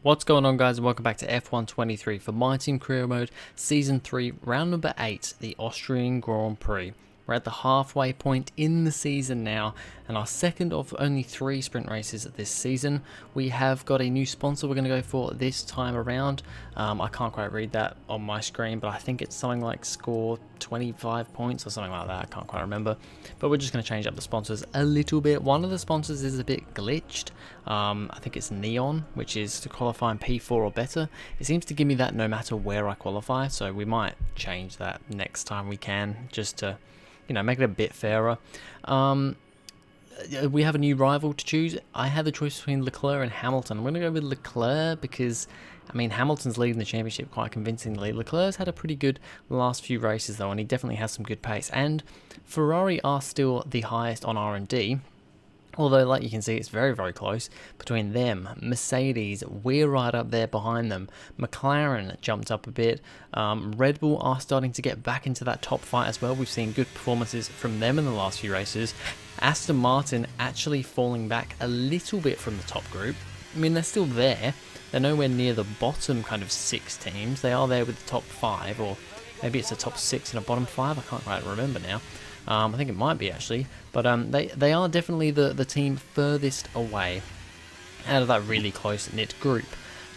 What's going on, guys, and welcome back to F1 for my team career mode season 3 round number 8, the Austrian Grand Prix. We're at the halfway point in the season now, and our second of only 3 sprint races this season. We have got a new sponsor we're going to go for this time around. I can't quite read that on my screen, but I think it's something like score 25 points or something like that. I can't quite remember, but we're just going to change up the sponsors a little bit. One of the sponsors is a bit glitched. I think it's Neon, which is to qualify in P4 or better. It seems to give me that no matter where I qualify, so we might change that next time we can, just to, you know, make it a bit fairer. We have a new rival to choose. I had the choice between Leclerc and Hamilton. I'm going to go with Leclerc because, I mean, Hamilton's leading the championship quite convincingly. Leclerc's had a pretty good last few races though, and he definitely has some good pace. And Ferrari are still the highest on R&D. Although, like you can see, it's very, very close between them. Mercedes, we're right up there behind them. McLaren jumped up a bit. Red Bull are starting to get back into that top fight as well. We've seen good performances from them in the last few races. Aston Martin actually falling back a little bit from the top group. I mean, they're still there. They're nowhere near the bottom kind of 6 teams. They are there with the top 5, or maybe it's a top 6 and a bottom 5. I can't quite remember now. I think it might be actually, but they are definitely the team furthest away out of that really close-knit group.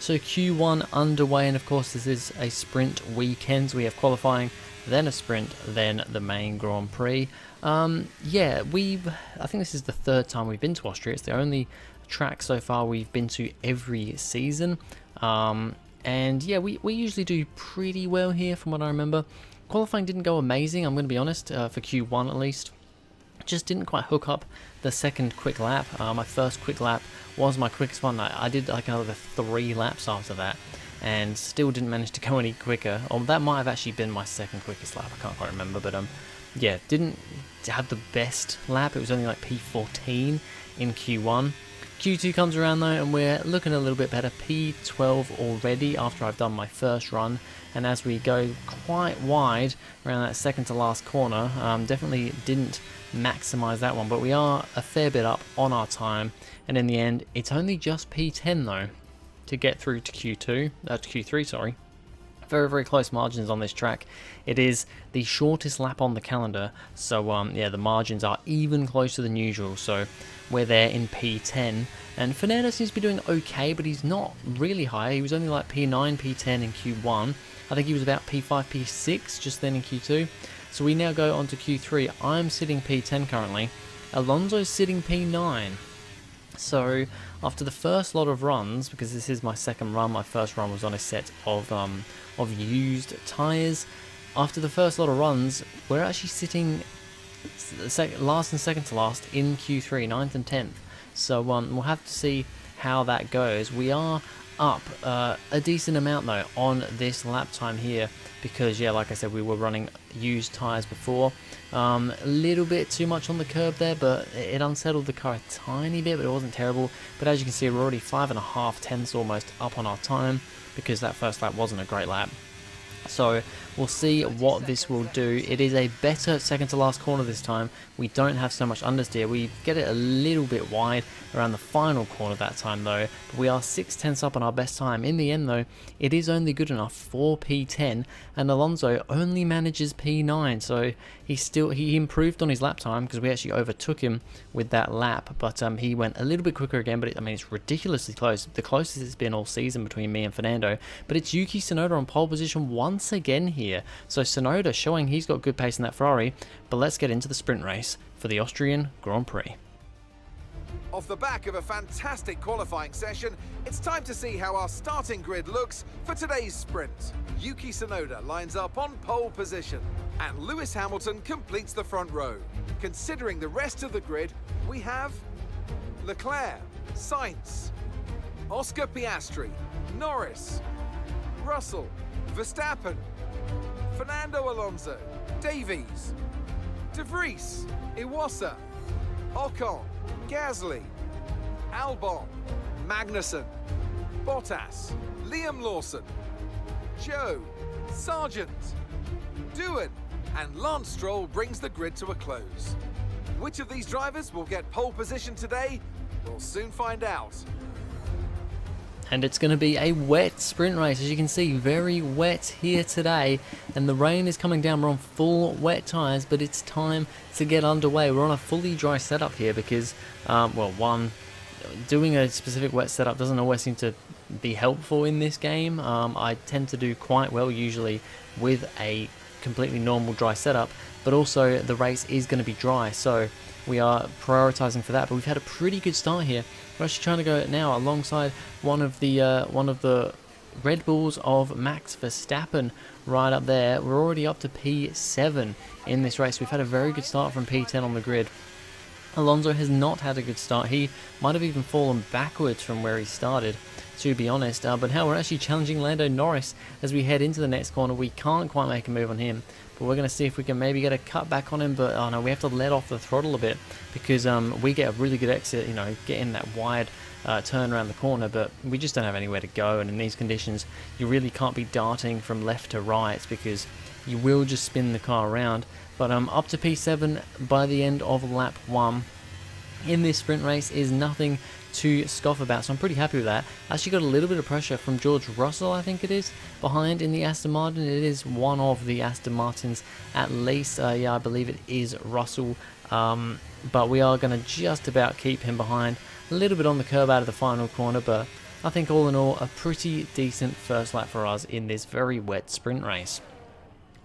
So Q1 underway, and of course this is a sprint weekend. So we have qualifying, then a sprint, then the main Grand Prix. Yeah, I think this is the 3rd time we've been to Austria. It's the only track so far we've been to every season. And yeah, we usually do pretty well here from what I remember. Qualifying didn't go amazing, I'm going to be honest, for Q1 at least. Just didn't quite hook up the second quick lap. My first quick lap was my quickest one. I did like another 3 laps after that, and still didn't manage to go any quicker. Or that might have actually been my second quickest lap, I can't quite remember. But yeah, didn't have the best lap. It was only like P14 in Q1. Q2 comes around though, and we're looking a little bit better. P12 already after I've done my first run, and as we go quite wide around that second to last corner, definitely didn't maximize that one, but we are a fair bit up on our time, and in the end it's only just P10 though to get through to Q3, sorry. Very, very close margins on this track. It is the shortest lap on the calendar, so yeah, the margins are even closer than usual. So we're there in P10, and Fernando seems to be doing okay, but he's not really high. He was only like P9, P10 in Q1. I think he was about P5, P6 just then in Q2. So we now go on to Q3. I'm sitting P10 currently. Alonso's sitting P9. So after the first lot of runs, because this is my second run, my first run was on a set of used tyres. After the first lot of runs, we're actually sitting last and second to last in Q3, 9th and 10th. So we'll have to see how that goes. We are up a decent amount though on this lap time here, because yeah, like I said, we were running used tyres before. A little bit too much on the curb there, but it unsettled the car a tiny bit, but it wasn't terrible. But as you can see, we're already 5.5 tenths almost up on our time, because that first lap wasn't a great lap. So we'll see what this will do. It is a better second to last corner this time. We don't have so much understeer. We get it a little bit wide around the final corner that time though. But we are 6 tenths up on our best time. In the end though, it is only good enough for P10, and Alonso only manages P9. So he improved on his lap time, because we actually overtook him with that lap. But he went a little bit quicker again. But I mean, it's ridiculously close. The closest it's been all season between me and Fernando. But it's Yuki Tsunoda on pole position once again here. So Tsunoda showing he's got good pace in that Ferrari. But let's get into the sprint race for the Austrian Grand Prix. Off the back of a fantastic qualifying session, it's time to see how our starting grid looks for today's sprint. Yuki Tsunoda lines up on pole position, and Lewis Hamilton completes the front row. Considering the rest of the grid, we have Leclerc, Sainz, Oscar Piastri, Norris, Russell, Verstappen, Fernando Alonso, Davies, De Vries, Iwasa, Ocon, Gasly, Albon, Magnussen, Bottas, Liam Lawson, Joe, Sargent, Doohan, and Lance Stroll brings the grid to a close. Which of these drivers will get pole position today? We'll soon find out. And it's going to be a wet sprint race, as you can see, very wet here today, and the rain is coming down. We're on full wet tyres, but it's time to get underway. We're on a fully dry setup here because, doing a specific wet setup doesn't always seem to be helpful in this game. I tend to do quite well usually with a completely normal dry setup, but also the race is going to be dry, so we are prioritizing for that. But we've had a pretty good start here. We're actually trying to go now alongside one of the Red Bulls of Max Verstappen right up there. We're already up to P7 in this race. We've had a very good start from P10 on the grid. Alonso has not had a good start. He might have even fallen backwards from where he started, to be honest. But now we're actually challenging Lando Norris as we head into the next corner. We can't quite make a move on him, but we're going to see if we can maybe get a cut back on him. But oh no, we have to let off the throttle a bit because we get a really good exit, you know, get in that wide turn around the corner, but we just don't have anywhere to go. And in these conditions, you really can't be darting from left to right because you will just spin the car around. But up to P7 by the end of lap 1 in this sprint race is nothing to scoff about, so I'm pretty happy with that. Actually got a little bit of pressure from George Russell, I think it is, behind in the Aston Martin. It is one of the Aston Martins at least. Yeah, I believe it is Russell, but we are going to just about keep him behind. A little bit on the curb out of the final corner, but I think all in all a pretty decent first lap for us in this very wet sprint race.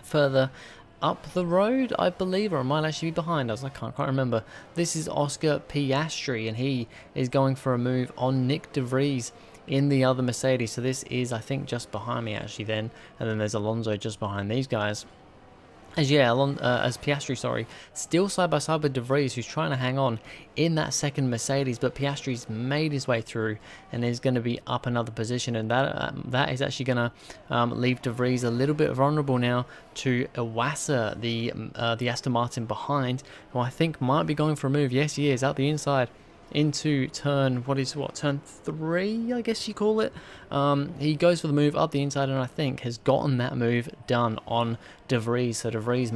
Further up the road, I believe, or it might actually be behind us, I can't quite remember. This is Oscar Piastri, and he is going for a move on Nick De Vries in the other Mercedes. So this is, I think, just behind me actually then, and then there's Alonso just behind these guys. As Piastri, still side by side with De Vries, who's trying to hang on in that second Mercedes, but Piastri's made his way through and is going to be up another position, and that is actually going to leave De Vries a little bit vulnerable now to Iwasa, the Aston Martin behind, who I think might be going for a move. Yes, he is, out the inside into turn, turn 3, I guess you call it. He goes for the move up the inside and I think has gotten that move done on De Vries. So De Vries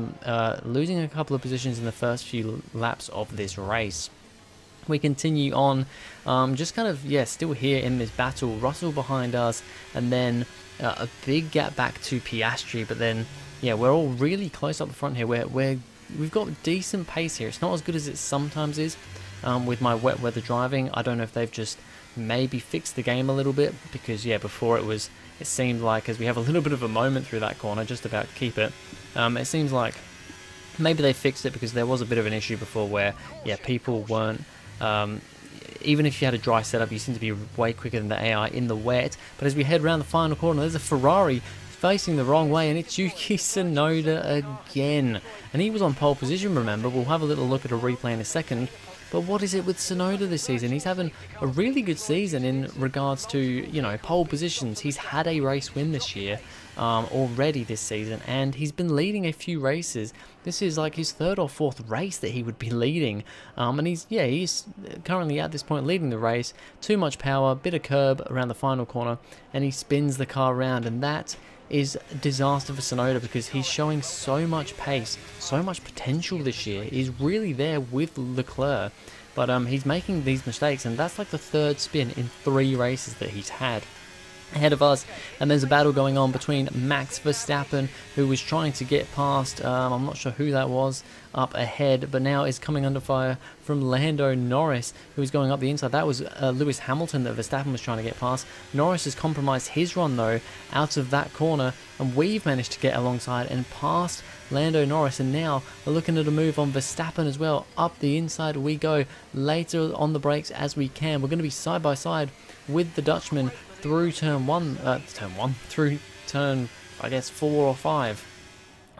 losing a couple of positions in the first few laps of this race. We continue on, just kind of, yeah, still here in this battle. Russell behind us, and then a big gap back to Piastri, but then, yeah, we're all really close up the front here. We've got decent pace here. It's not as good as it sometimes is. With my wet weather driving, I don't know if they've just maybe fixed the game a little bit, because yeah, before it seemed like, as we have a little bit of a moment through that corner, just about to keep it, it seems like maybe they fixed it, because there was a bit of an issue before where, yeah, people weren't, even if you had a dry setup, you seem to be way quicker than the AI in the wet. But as we head around the final corner, there's a Ferrari facing the wrong way, and it's Yuki Tsunoda again, and he was on pole position, remember. We'll have a little look at a replay in a second. But what is it with Tsunoda this season? He's having a really good season in regards to, you know, pole positions. He's had a race win this year already this season, and he's been leading a few races. This is like his 3rd or 4th race that he would be leading, and he's currently at this point leading the race. Too much power, bit of curb around the final corner, and he spins the car around, and that is a disaster for Tsunoda, because he's showing so much pace, so much potential this year. He's really there with Leclerc, but he's making these mistakes, and that's like the 3rd spin in 3 races that he's had ahead of us. And there's a battle going on between Max Verstappen, who was trying to get past, I'm not sure who that was, up ahead, but now is coming under fire from Lando Norris, who is going up the inside. That was Lewis Hamilton that Verstappen was trying to get past. Norris has compromised his run though out of that corner, and we've managed to get alongside and past Lando Norris, and now we're looking at a move on Verstappen as well. Up the inside we go, later on the brakes as we can. We're going to be side by side with the Dutchman through through turn, I guess, 4 or 5.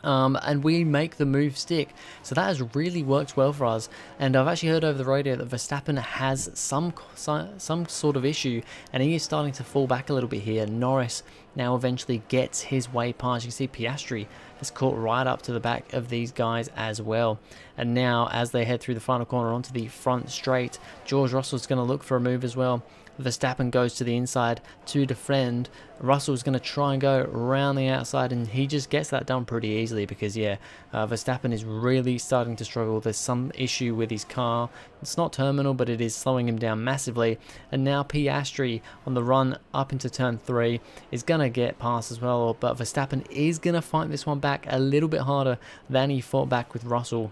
And we make the move stick. So that has really worked well for us. And I've actually heard over the radio that Verstappen has some sort of issue, and he is starting to fall back a little bit here. Norris now eventually gets his way past. You can see Piastri has caught right up to the back of these guys as well. And now as they head through the final corner onto the front straight, George Russell's going to look for a move as well. Verstappen goes to the inside to defend. Russell's going to try and go around the outside, and he just gets that done pretty easily because, yeah, Verstappen is really starting to struggle. There's some issue with his car. It's not terminal, but it is slowing him down massively. And now Piastri on the run up into turn 3 is going to get past as well, but Verstappen is going to fight this one back a little bit harder than he fought back with Russell.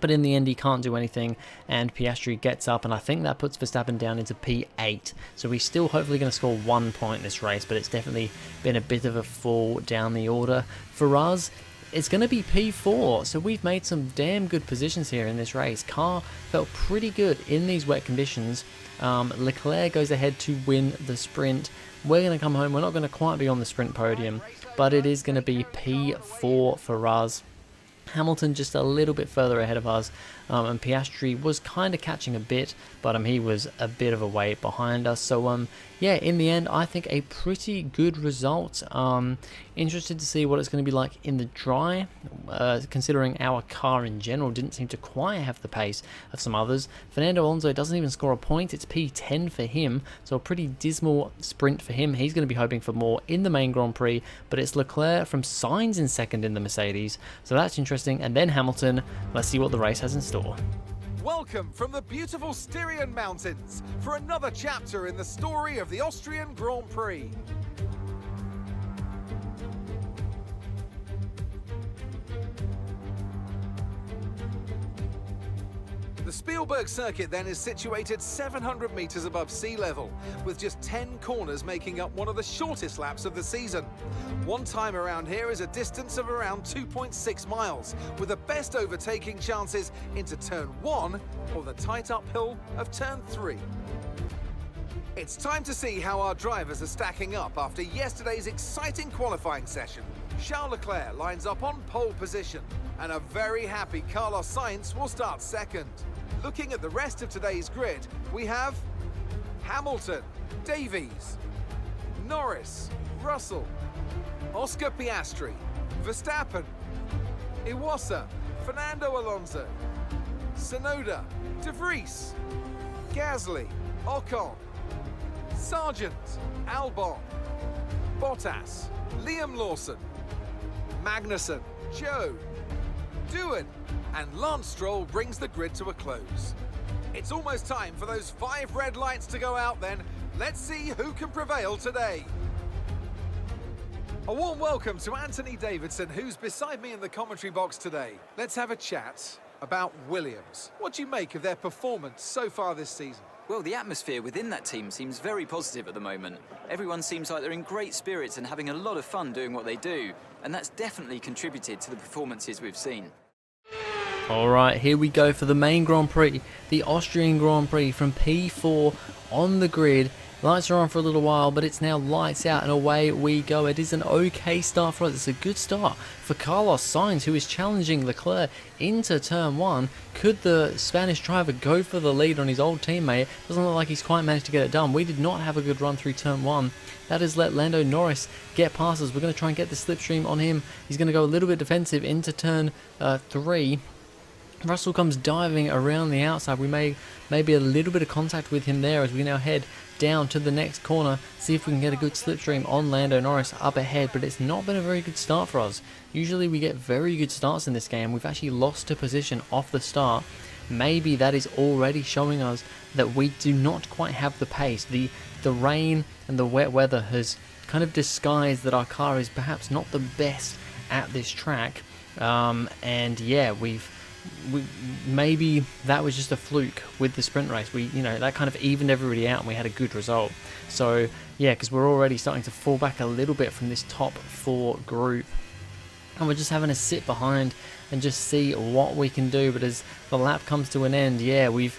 But in the end, he can't do anything, and Piastri gets up, and I think that puts Verstappen down into P8. So he's still hopefully going to score 1 point in this race, but it's definitely been a bit of a fall down the order. For us, it's going to be P4, so we've made some damn good positions here in this race. Car felt pretty good in these wet conditions. Leclerc goes ahead to win the sprint. We're going to come home. We're not going to quite be on the sprint podium, but it is going to be P4 for us. Hamilton just a little bit further ahead of us, and Piastri was kind of catching a bit, but he was a bit of a way behind us. So yeah, in the end, I think a pretty good result. Interested to see what it's going to be like in the dry, considering our car in general didn't seem to quite have the pace of some others. Fernando Alonso doesn't even score a point. It's P10 for him, so a pretty dismal sprint for him. He's going to be hoping for more in the main Grand Prix, but it's Leclerc from Sainz in second in the Mercedes, so that's interesting. And then Hamilton. Let's see what the race has in store. Welcome from the beautiful Styrian Mountains for another chapter in the story of the Austrian Grand Prix. The Spielberg circuit then is situated 700 meters above sea level, with just 10 corners making up one of the shortest laps of the season. One time around here is a distance of around 2.6 miles, with the best overtaking chances into turn 1 or the tight uphill of turn 3. It's time to see how our drivers are stacking up after yesterday's exciting qualifying session. Charles Leclerc lines up on pole position, and a very happy Carlos Sainz will start second. Looking at the rest of today's grid, we have Hamilton, Davies, Norris, Russell, Oscar Piastri, Verstappen, Iwasa, Fernando Alonso, Tsunoda, De Vries, Gasly, Ocon, Sargent, Albon, Bottas, Liam Lawson, Magnussen, Joe, Doohan, and Lance Stroll brings the grid to a close. It's almost time for those 5 red lights to go out then. Let's see who can prevail today. A warm welcome to Anthony Davidson, who's beside me in the commentary box today. Let's have a chat about Williams. What do you make of their performance so far this season? Well, the atmosphere within that team seems very positive at the moment. Everyone seems like they're in great spirits and having a lot of fun doing what they do, and that's definitely contributed to the performances we've seen. Alright, here we go for the main Grand Prix, the Austrian Grand Prix from P4 on the grid. Lights are on for a little while, but it's now lights out and away we go. It is an okay start for us. It's a good start for Carlos Sainz, who is challenging Leclerc into turn 1. Could the Spanish driver go for the lead on his old teammate? Doesn't look like he's quite managed to get it done. We did not have a good run through turn 1. That has let Lando Norris get past us. We're going to try and get the slipstream on him. He's going to go a little bit defensive into turn 3. Russell comes diving around the outside. We may be a little bit of contact with him there as we now head down to the next corner, see if we can get a good slipstream on Lando Norris up ahead, but it's not been a very good start for us. Usually we get very good starts in this game. We've actually lost a position off the start. Maybe that is already showing us that we do not quite have the pace. The rain and the wet weather has kind of disguised that our car is perhaps not the best at this track, and yeah, maybe that was just a fluke with the sprint race. That kind of evened everybody out and we had a good result. So yeah, because we're already starting to fall back a little bit from this top 4 group, and we're just having to sit behind and just see what we can do. But as the lap comes to an end, yeah, we've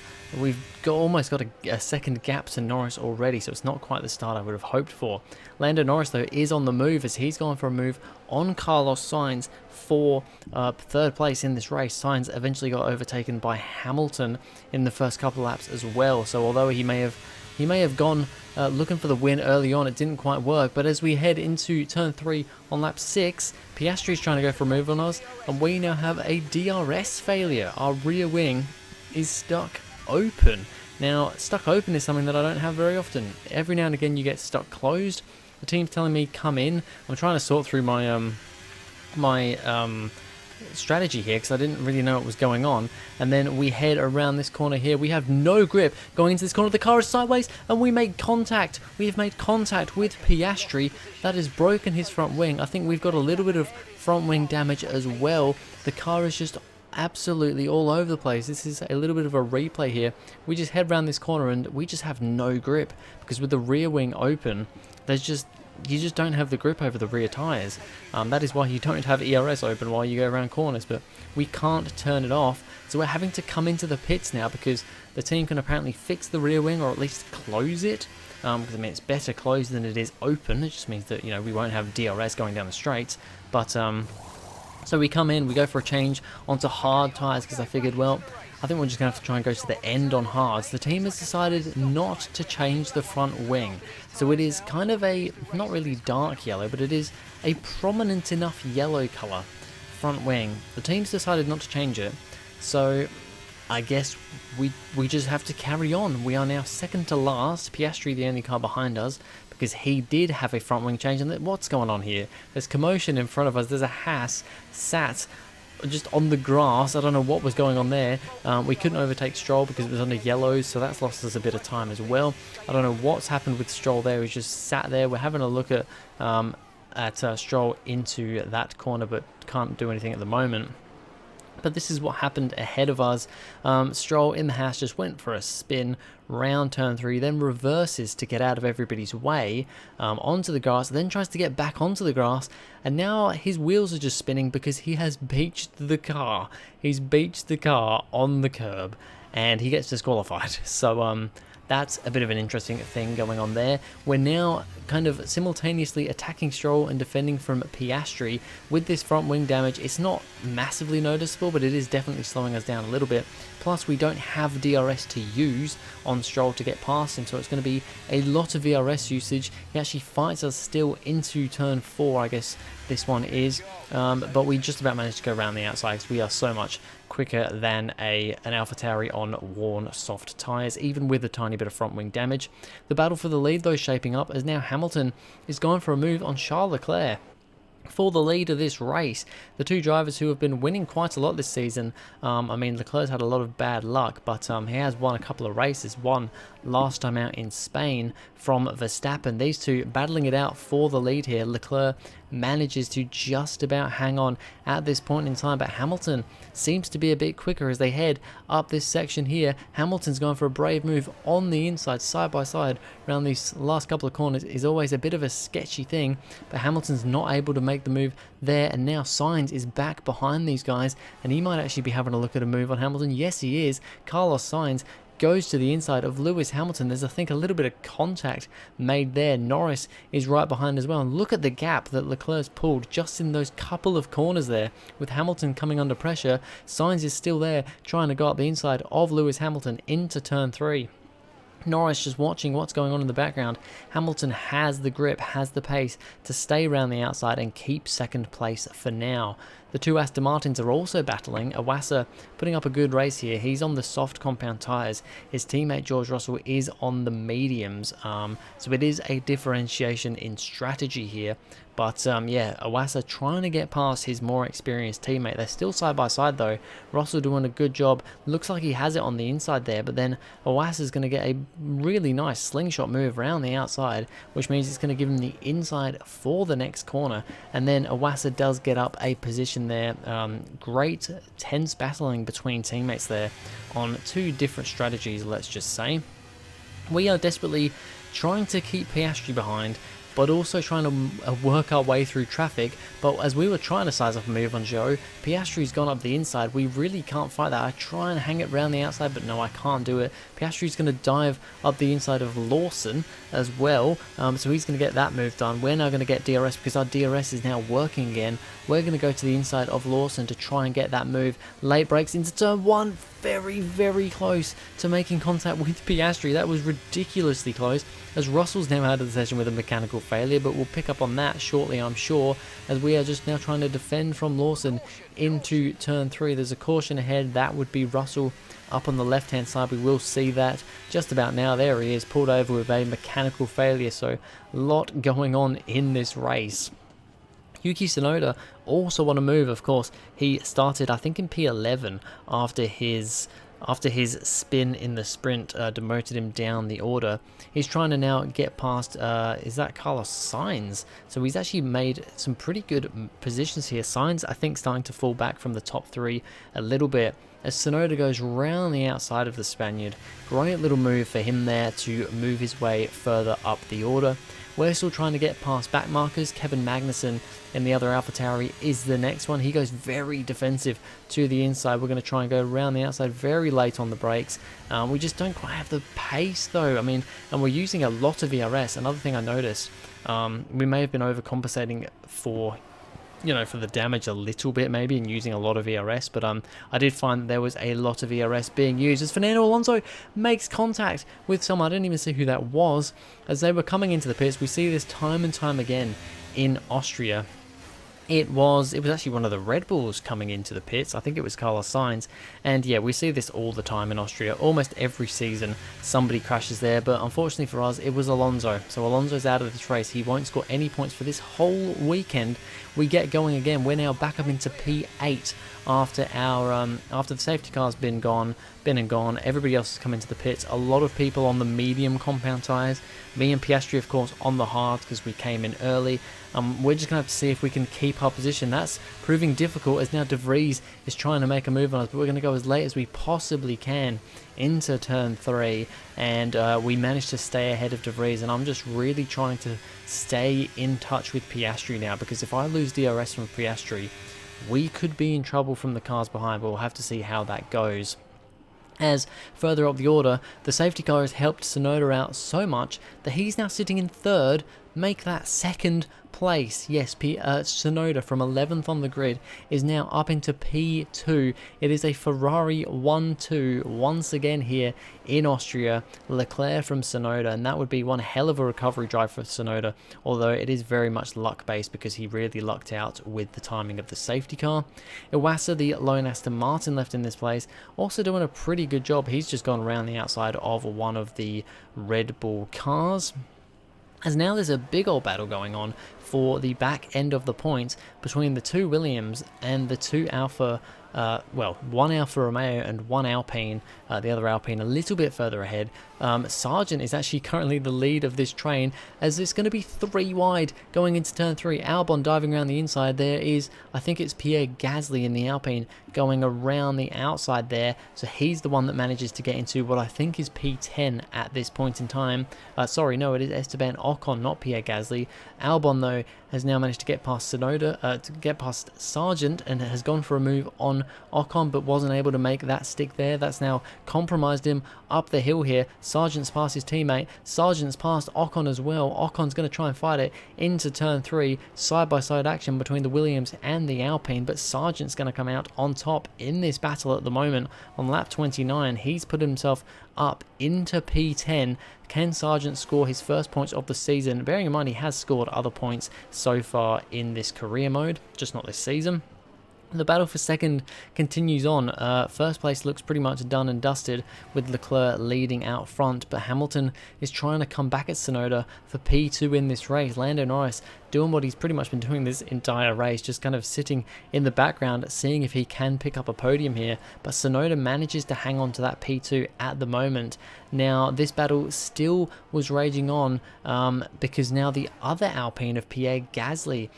almost got a second gap to Norris already, so it's not quite the start I would have hoped for. Lando Norris, though, is on the move as he's gone for a move on Carlos Sainz for 3rd place in this race. Sainz eventually got overtaken by Hamilton in the first couple of laps as well, so although he may have gone looking for the win early on, it didn't quite work. But as we head into turn 3 on lap 6, Piastri's trying to go for a move on us, and we now have a DRS failure. Our rear wing is stuck open. Now, stuck open is something that I don't have very often. Every now and again you get stuck closed. The team's telling me come in. I'm trying to sort through my strategy here because I didn't really know what was going on, and then we head around this corner here. We have no grip going into this corner. The car is sideways and we make contact. We have made contact with Piastri. That has broken his front wing. I think we've got a little bit of front wing damage as well. The car is just absolutely all over the place. This is a little bit of a replay here. We just head around this corner and we just have no grip because with the rear wing open, you just don't have the grip over the rear tyres. That is why you don't have ERS open while you go around corners, but we can't turn it off. So we're having to come into the pits now because the team can apparently fix the rear wing or at least close it. Because I mean, it's better closed than it is open. It just means that, you know, we won't have DRS going down the straights. But so we come in, we go for a change onto hard tyres because I figured, well, I think we're just going to have to try and go to the end on hards. The team has decided not to change the front wing. So it is kind of a, not really dark yellow, but it is a prominent enough yellow colour front wing. The team's decided not to change it. So I guess we just have to carry on. We are now second to last. Piastri, the only car behind us, because he did have a front wing change. And what's going on here? There's commotion in front of us. There's a Haas sat just on the grass. I don't know what was going on there. We couldn't overtake Stroll because it was under yellows, so that's lost us a bit of time as well. I don't know what's happened with Stroll there. He's just sat there. We're having a look at Stroll into that corner, but can't do anything at the moment. But this is what happened ahead of us. Stroll in the Haas just went for a spin round turn 3, then reverses to get out of everybody's way onto the grass, then tries to get back onto the grass, and now his wheels are just spinning because he has beached the car. He's beached the car on the curb, and he gets disqualified. So that's a bit of an interesting thing going on there. We're now kind of simultaneously attacking Stroll and defending from Piastri. With this front wing damage, it's not massively noticeable, but it is definitely slowing us down a little bit. Plus, we don't have DRS to use on Stroll to get past him, so it's going to be a lot of DRS usage. He actually fights us still into turn 4, I guess this one is, but we just about managed to go around the outside because we are so much quicker than an AlphaTauri on worn soft tyres, even with a tiny bit of front wing damage. The battle for the lead, though, shaping up as now Hamilton is going for a move on Charles Leclerc for the lead of this race. The two drivers who have been winning quite a lot this season, I mean, Leclerc's had a lot of bad luck, but he has won a couple of races, one last time out in Spain from Verstappen. These two battling it out for the lead here. Leclerc manages to just about hang on at this point in time, but Hamilton seems to be a bit quicker as they head up this section here. Hamilton's going for a brave move on the inside, side by side, around these last couple of corners. Is always a bit of a sketchy thing, but Hamilton's not able to make the move there, and now Sainz is back behind these guys, and he might actually be having a look at a move on Hamilton. Yes, he is. Carlos Sainz goes to the inside of Lewis Hamilton. There's, I think, a little bit of contact made there. Norris is right behind as well. And look at the gap that Leclerc's pulled just in those couple of corners there. With Hamilton coming under pressure, Sainz is still there trying to go up the inside of Lewis Hamilton into turn 3. Norris just watching what's going on in the background. Hamilton has the grip, has the pace to stay around the outside and keep second place for now. The two Aston Martins are also battling. Iwasa putting up a good race here. He's on the soft compound tyres. His teammate George Russell is on the mediums. So it is a differentiation in strategy here. But yeah, Iwasa trying to get past his more experienced teammate. They're still side by side though. Russell doing a good job. Looks like he has it on the inside there, but then Iwasa's going to get a really nice slingshot move around the outside, which means it's going to give him the inside for the next corner. And then Iwasa does get up a position there. Great tense battling between teammates there on two different strategies, let's just say. We are desperately trying to keep Piastri behind, but also trying to work our way through traffic. But as we were trying to size up a move on Joe, Piastri's gone up the inside. We really can't fight that. I try and hang it around the outside, but no, I can't do it. Piastri's going to dive up the inside of Lawson as well, so he's going to get that move done. We're now going to get DRS because our DRS is now working again. We're going to go to the inside of Lawson to try and get that move. Late brakes into turn 1. Very, very close to making contact with Piastri. That was ridiculously close. as Russell's now out of the session with a mechanical failure, but we'll pick up on that shortly, I'm sure, as we are just now trying to defend from Lawson into turn 3. There's a caution ahead, that would be Russell up on the left hand side. We will see that just about now. There he is, pulled over with a mechanical failure, so a lot going on in this race. Yuki Tsunoda also on a move, of course. He started, I think, in P11 after his spin in the sprint demoted him down the order. He's trying to now get past, is that Carlos Sainz? So he's actually made some pretty good positions here. Sainz, I think, starting to fall back from the top 3 a little bit as Tsunoda goes round the outside of the Spaniard. Great little move for him there to move his way further up the order. We're still trying to get past back markers. Kevin Magnussen in the other AlphaTauri is the next one. He goes very defensive to the inside. We're going to try and go around the outside very late on the brakes. We just don't quite have the pace though. I mean, and we're using a lot of ERS. Another thing I noticed, we may have been overcompensating for the damage a little bit maybe and using a lot of ERS, but I did find that there was a lot of ERS being used as Fernando Alonso makes contact with someone. I didn't even see who that was as they were coming into the pits. We see this time and time again in Austria. It was actually one of the Red Bulls coming into the pits. I think it was Carlos Sainz. And yeah, we see this all the time in Austria. Almost every season somebody crashes there. But unfortunately for us, it was Alonso. So Alonso's out of this race. He won't score any points for this whole weekend. We get going again. We're now back up into P8 after the safety car's been and gone. Everybody else has come into the pits. A lot of people on the medium compound tyres. Me and Piastri, of course, on the hard because we came in early. We're just going to have to see if we can keep our position. That's proving difficult as now De Vries is trying to make a move on us, but we're going to go as late as we possibly can into turn 3, and we managed to stay ahead of De Vries, and I'm just really trying to stay in touch with Piastri now, because if I lose DRS from Piastri, we could be in trouble from the cars behind, but we'll have to see how that goes. As further up the order, the safety car has helped Tsunoda out so much that he's now sitting in 3rd, make that 2nd place. Yes, Tsunoda from 11th on the grid is now up into P2. It is a Ferrari 1-2 once again here in Austria. Leclerc from Tsunoda, and that would be one hell of a recovery drive for Tsunoda, although it is very much luck based because he really lucked out with the timing of the safety car. Iwasa, the lone Aston Martin left in this place, also doing a pretty good job. He's just gone around the outside of one of the Red Bull cars. As now there's a big old battle going on for the back end of the points between the 2 Williams and the 2 one Alfa Romeo and 1 Alpine, the other Alpine a little bit further ahead. Sargent is actually currently the lead of this train, as it's going to be 3 wide going into turn 3. Albon diving around the inside. There is, I think it's Pierre Gasly in the Alpine going around the outside there, so he's the one that manages to get into what I think is P10 at this point in time. Sorry, no, it is Esteban Ocon, not Pierre Gasly. Albon, though, has now managed to get past Tsunoda, to get past Sargent, and has gone for a move on Ocon, but wasn't able to make that stick there. That's now compromised him up the hill here. Sargent's past his teammate. Sargent's past Ocon as well. Ocon's going to try and fight it into turn 3. Side-by-side action between the Williams and the Alpine, but Sargent's going to come out on top in this battle at the moment. On lap 29, he's put himself up into P10. Can Sargent score his first points of the season? Bearing in mind he has scored other points so far in this career mode, just not this season. The battle for second continues on. First place looks pretty much done and dusted with Leclerc leading out front, but Hamilton is trying to come back at Tsunoda for P2 in this race. Lando Norris doing what he's pretty much been doing this entire race, just kind of sitting in the background, seeing if he can pick up a podium here, but Tsunoda manages to hang on to that P2 at the moment. Now, this battle still was raging on because now the other Alpine of Pierre Gasly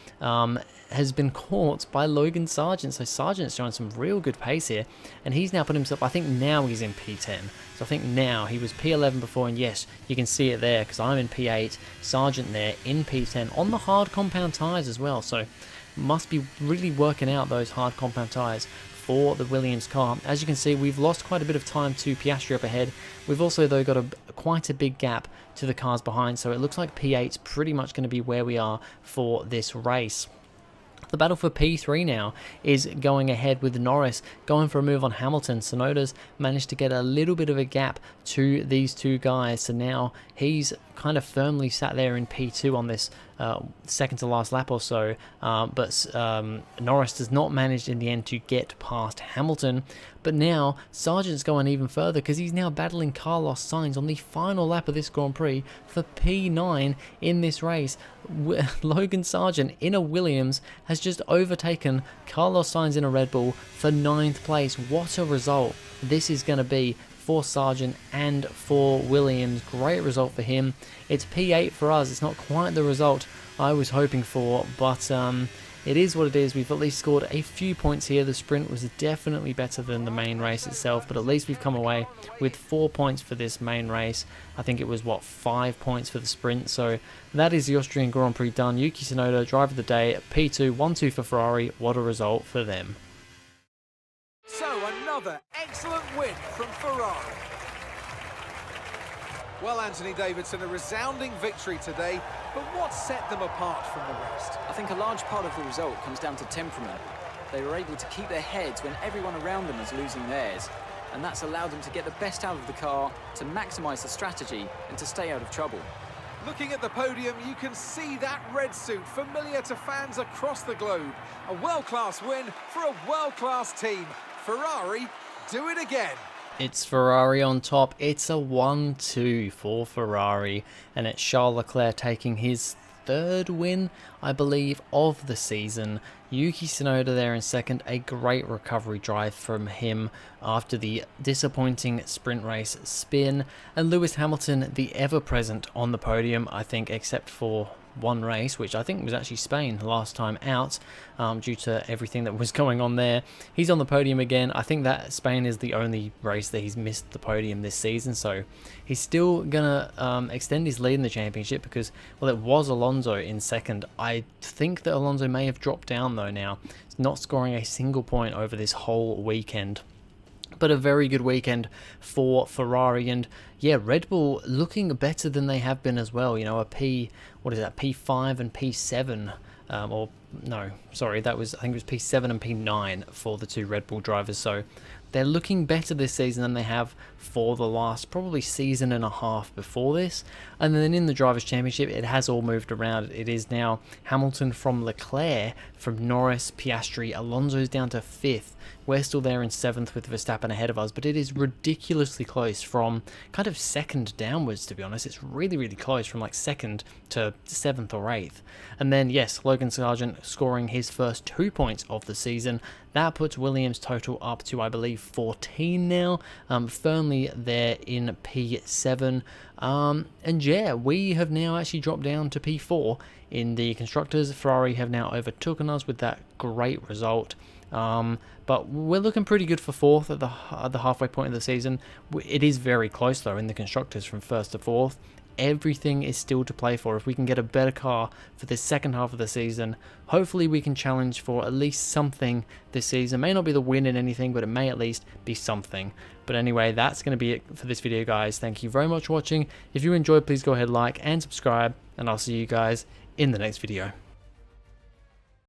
has been caught by Logan Sargent. So Sargent's showing some real good pace here, and he's now put himself, I think now he's in P10. So I think now, he was P11 before, and yes, you can see it there because I'm in P8, Sargent there in P10 on the hard compound tyres as well. So must be really working out those hard compound tyres for the Williams car. As you can see, we've lost quite a bit of time to Piastri up ahead. We've also, though, got quite a big gap to the cars behind, so it looks like P8's pretty much going to be where we are for this race. The battle for P3 now is going ahead with Norris going for a move on Hamilton. Tsunoda's managed to get a little bit of a gap to these two guys, so now he's kind of firmly sat there in P2 on this second to last lap or so, but Norris does not manage in the end to get past Hamilton. But now Sargent's going even further because he's now battling Carlos Sainz on the final lap of this Grand Prix for P9 in this race. Logan Sargent in a Williams has just overtaken Carlos Sainz in a Red Bull for 9th place. What a result this is going to be for Sargent and for Williams. Great result for him. It's P8 for us. It's not quite the result I was hoping for, but it is what it is. We've at least scored a few points here. The sprint was definitely better than the main race itself, but at least we've come away with 4 points for this main race. I think it was, what, 5 points for the sprint. So that is the Austrian Grand Prix done. Yuki Tsunoda, driver of the day, P2, 1-2 for Ferrari. What a result for them. So another excellent win from Ferrari. Well, Anthony Davidson, a resounding victory today, but what set them apart from the rest? I think a large part of the result comes down to temperament. They were able to keep their heads when everyone around them was losing theirs, and that's allowed them to get the best out of the car, to maximise the strategy, and to stay out of trouble. Looking at the podium, you can see that red suit familiar to fans across the globe. A world-class win for a world-class team. Ferrari, do it again. It's Ferrari on top. It's a 1-2 for Ferrari, and it's Charles Leclerc taking his 3rd win, I believe, of the season. Yuki Tsunoda there in 2nd. A great recovery drive from him after the disappointing sprint race spin. And Lewis Hamilton, the ever-present on the podium, I think, except for one race, which I think was actually Spain last time out, due to everything that was going on there. He's on the podium again. I think that Spain is the only race that he's missed the podium this season, so he's still gonna extend his lead in the championship because, well, it was Alonso in 2nd. I think that Alonso may have dropped down though now. He's not scoring a single point over this whole weekend. But a very good weekend for Ferrari, and yeah, Red Bull looking better than they have been as well. You know, a P5 and P7, or no, sorry, that was, I think it was P7 and P9 for the 2 Red Bull drivers. So they're looking better this season than they have for the last probably season and a half before this. And then in the Drivers' Championship, it has all moved around. It is now Hamilton from Leclerc, from Norris, Piastri, Alonso's down to 5th. We're still there in 7th with Verstappen ahead of us, but it is ridiculously close from kind of 2nd downwards, to be honest. It's really, really close from like 2nd to 7th or 8th. And then, yes, Logan Sargent scoring his first 2 points of the season. That puts Williams' total up to, I believe, 14 now, firmly there in P7. And yeah, we have now actually dropped down to P4 in the Constructors. Ferrari have now overtaken us with that great result. But we're looking pretty good for 4th at the halfway point of the season. It is very close though in the Constructors from 1st to 4th. Everything is still to play for. If we can get a better car for the second half of the season, hopefully we can challenge for at least something this season. May not be the win in anything, but it may at least be something. But anyway, that's going to be it for this video, guys. Thank you very much for watching. If you enjoyed, please go ahead, like and subscribe, and I'll see you guys in the next video.